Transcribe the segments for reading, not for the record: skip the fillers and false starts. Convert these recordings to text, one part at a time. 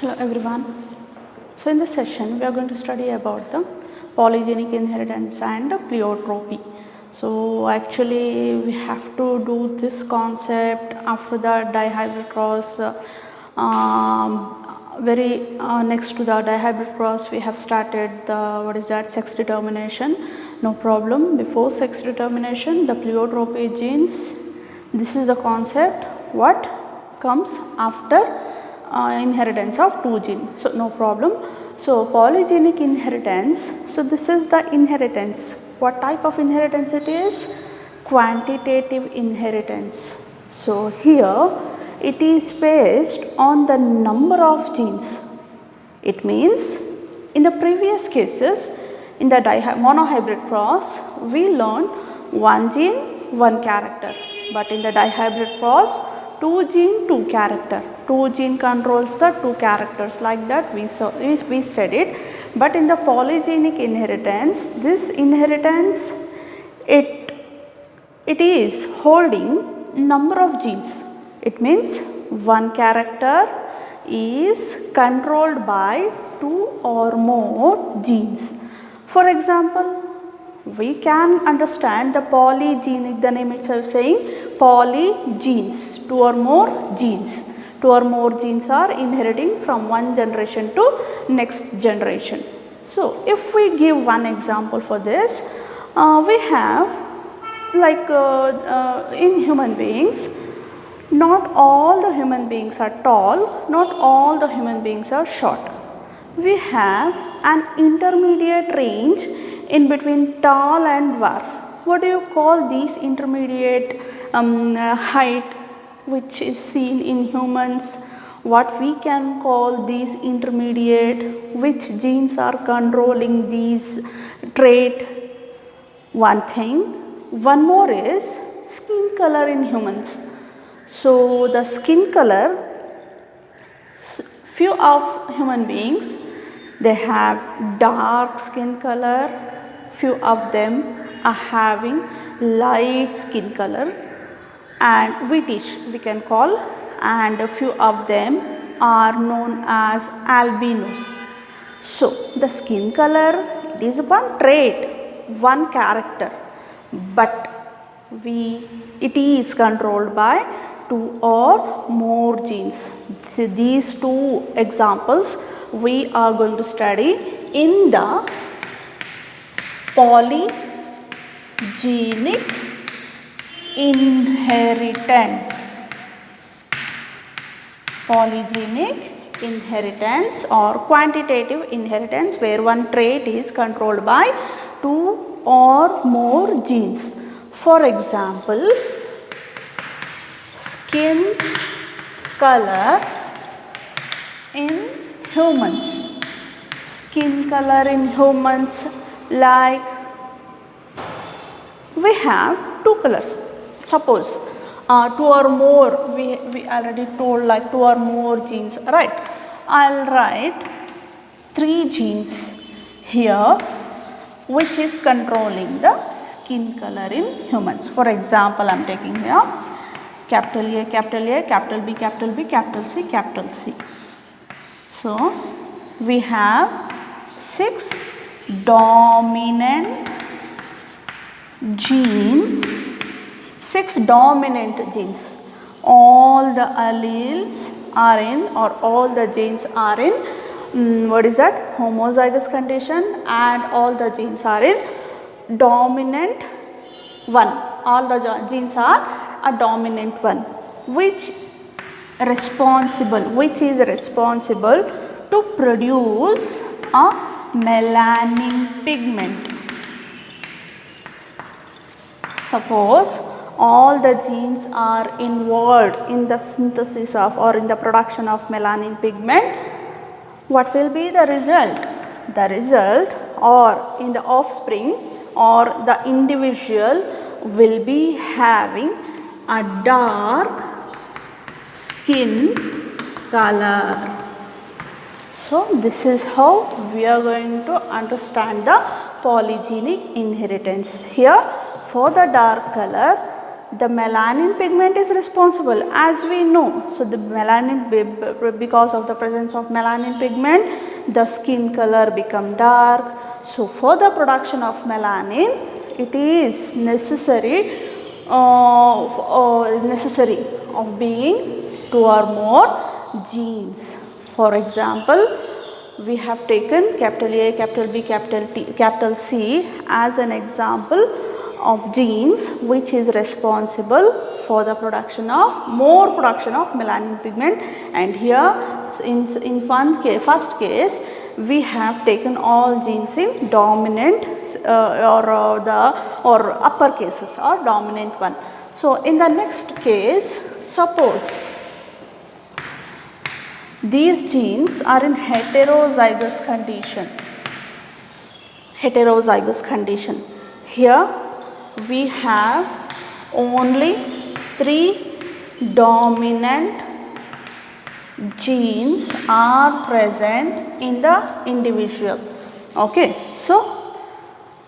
Hello everyone. So in this session we are going to study about the polygenic inheritance and pleiotropy. So actually we have to do this concept after the dihybrid cross. Next to the dihybrid cross we have started the sex determination. No problem. Before sex determination, the pleiotropy genes. This is the concept what comes after inheritance of two genes. So no problem. So polygenic inheritance. So this is the inheritance. What type of inheritance it is? Quantitative inheritance. So here it is based on the number of genes. It means in the previous cases, in the monohybrid cross, we learned one gene, one character. But in the dihybrid cross, two gene, two character. Two gene controls the two characters, like that we studied. But in the polygenic inheritance, this inheritance it is holding number of genes. It means one character is controlled by two or more genes. For example, we can understand the polygenic, the name itself saying polygenes, two or more genes. Two or more genes are inheriting from one generation to next generation. So if we give one example for this, we have like in human beings, not all the human beings are tall, not all the human beings are short. We have an intermediate range in between tall and dwarf. What do you call these intermediate height which is seen in humans? What we can call these intermediate? Which genes are controlling these trait? One thing. One more is skin color in humans. So the skin color, few of human beings, they have dark skin color, few of them are having light skin color and whitish we can call, and a few of them are known as albinos. So the skin color, it is one trait, one character, but it is controlled by two or more genes. So these two examples we are going to study in the polygenic inheritance. Polygenic inheritance or quantitative inheritance, where one trait is controlled by two or more genes. For example, skin color in humans. Skin color in humans, like we have two colors. Suppose two or more, we already told like two or more genes, right? I'll write three genes here which is controlling the skin color in humans. For example, I am taking here capital A, capital A, capital B, capital B, capital C, capital C. So we have 6 dominant genes, 6 dominant genes. All the alleles are in, or all the genes are in homozygous condition, and all the genes are in dominant one. All the genes are a dominant one, which is responsible to produce a melanin pigment. Suppose all the genes are involved in the synthesis of or in the production of melanin pigment, what will be the result? The result, or in the offspring or the individual, will be having a dark skin color. So this is how we are going to understand the polygenic inheritance. Here for the dark color, the melanin pigment is responsible, as we know. So the melanin, because of the presence of melanin pigment, the skin color become dark. So for the production of melanin, it is necessary of being 2 or more genes. For example, we have taken capital A, capital B, capital T, capital C as an example of genes which is responsible for the production of melanin pigment. And here in first case we have taken all genes in dominant or upper cases or dominant one. So in the next case, suppose these genes are in heterozygous condition. Here we have only 3 dominant genes are present in the individual. Okay, so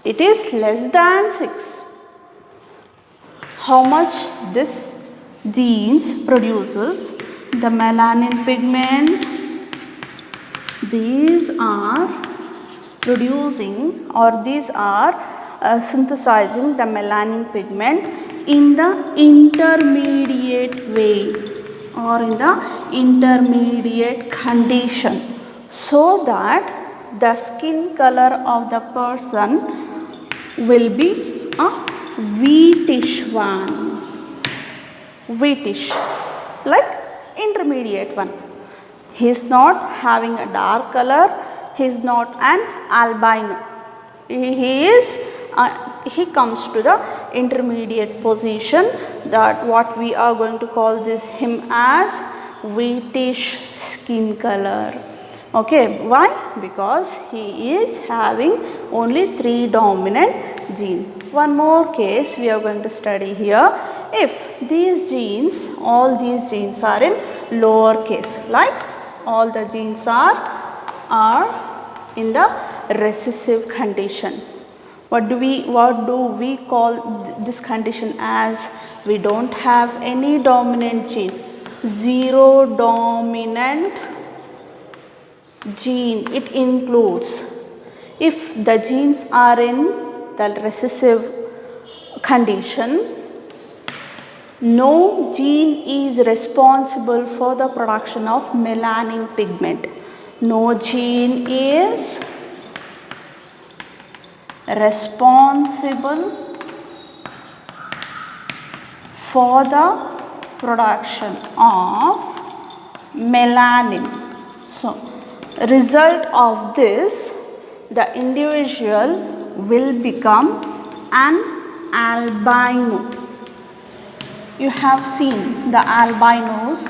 it is less than 6. How much this genes produces? The melanin pigment, these are producing or these are synthesizing the melanin pigment in the intermediate way or in the intermediate condition, so that the skin color of the person will be a wheatish one, like intermediate one. He is not having a dark color, he is not an albino. He comes to the intermediate position, that what we are going to call him as wheatish skin color. Okay, why? Because he is having only 3 dominant genes. One more case we are going to study here. If these genes, all these genes are in lower case, like all the genes are in the recessive condition. What do we call this condition as? We don't have any dominant gene, 0 dominant gene. It includes, if the genes are in the recessive condition, no gene is responsible for the production of melanin pigment. No gene is responsible for the production of melanin. So, result of this, the individual will become an albino. You have seen the albinos.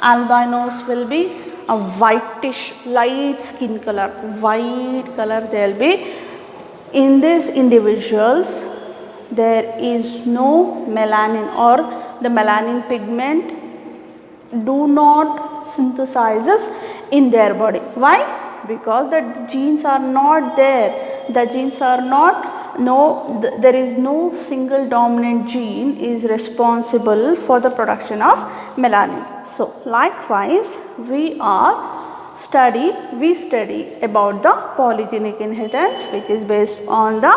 Albinos will be a whitish, light skin color, white color they will be. In these individuals, there is no melanin, or the melanin pigment do not synthesizes in their body. Why? Because the genes are not there. The genes are not, there is no single dominant gene is responsible for the production of melanin. So likewise, we study about the polygenic inheritance, which is based on the,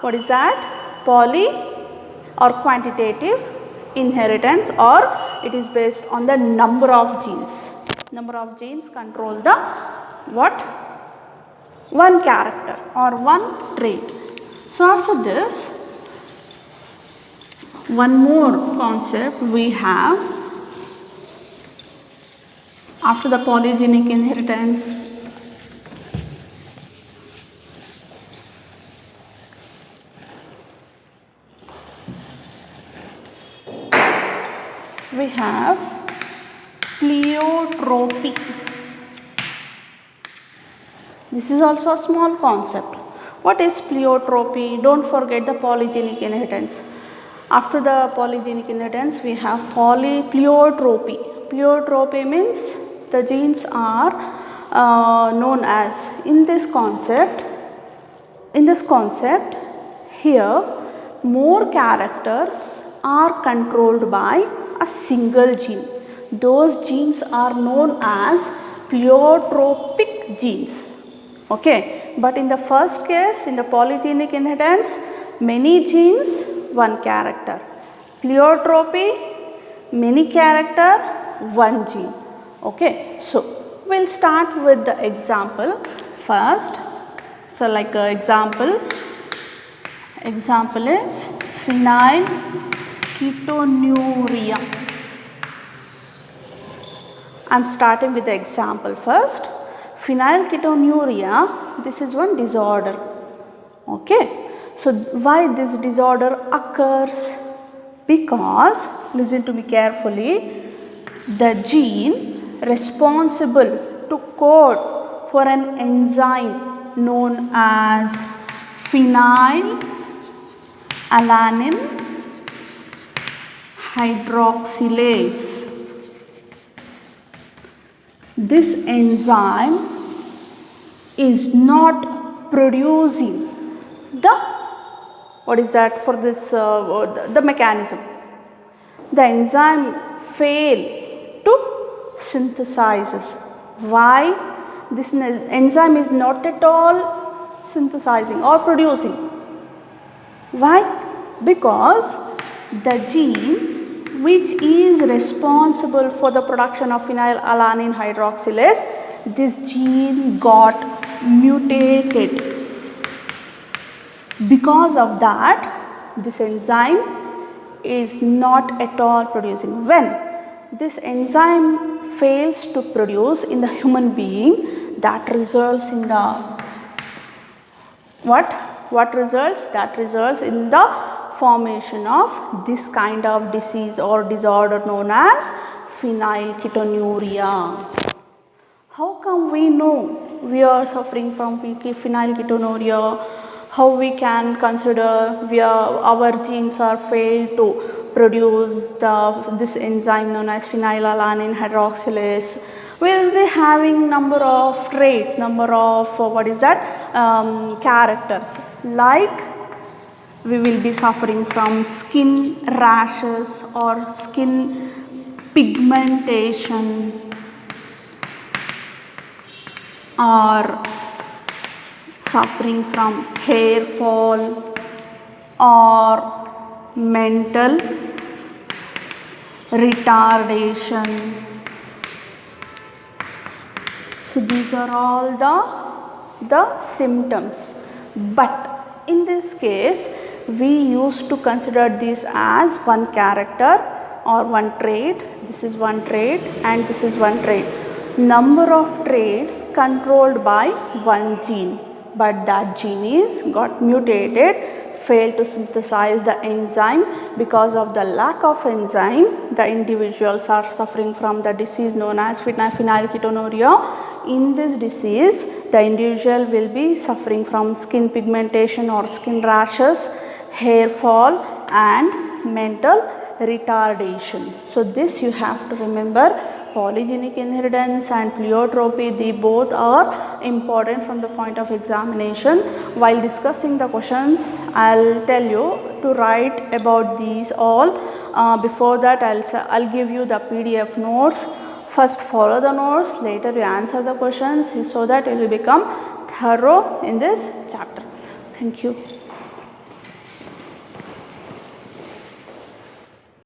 what is that, poly or quantitative inheritance, or it is based on the number of genes. Number of genes control the what? One character or one trait. So after this, one more concept we have after the polygenic inheritance. We have pleiotropy. This is also a small concept. What is pleiotropy? Don't forget the polygenic inheritance. After the polygenic inheritance, we have pleiotropy. Pleiotropy means the genes are known as, in this concept, here more characters are controlled by a single gene. Those genes are known as pleiotropic genes. Okay, but in the first case, in the polygenic inheritance, many genes, one character. Pleiotropy, many character, one gene. Okay, so we'll start with the example first. So like example is phenylketonuria. I am starting with the example first. Phenylketonuria, this is one disorder. Okay, so why this disorder occurs? Because, listen to me carefully, the gene responsible to code for an enzyme known as phenylalanine hydroxylase. This enzyme is not producing the, what is that for this, the mechanism. The enzyme fail to synthesizes. Why? This enzyme is not at all synthesizing or producing. Why? Because the gene which is responsible for the production of phenylalanine hydroxylase, this gene got mutated. Because of that, this enzyme is not at all producing. When this enzyme fails to produce in the human being, that results in the what results? That results in the formation of this kind of disease or disorder known as phenylketonuria. How come we know we are suffering from phenylketonuria? How we can consider our genes are failed to produce this enzyme known as phenylalanine hydroxylase? We will be having number of traits, number of characters, like we will be suffering from skin rashes or skin pigmentation, or suffering from hair fall or mental retardation. So these are all the symptoms, but in this case we used to consider this as one character or one trait. This is one trait and this is one trait. Number of traits controlled by one gene, but that gene is got mutated, failed to synthesize the enzyme. Because of the lack of enzyme, the individuals are suffering from the disease known as phenylketonuria. In this disease, the individual will be suffering from skin pigmentation or skin rashes, hair fall and mental retardation. So this you have to remember. Polygenic inheritance and pleiotropy, they both are important from the point of examination. While discussing the questions, I'll tell you to write about these all. Before that, I'll give you the PDF notes. First follow the notes, later you answer the questions, so that you will become thorough in this chapter. Thank you.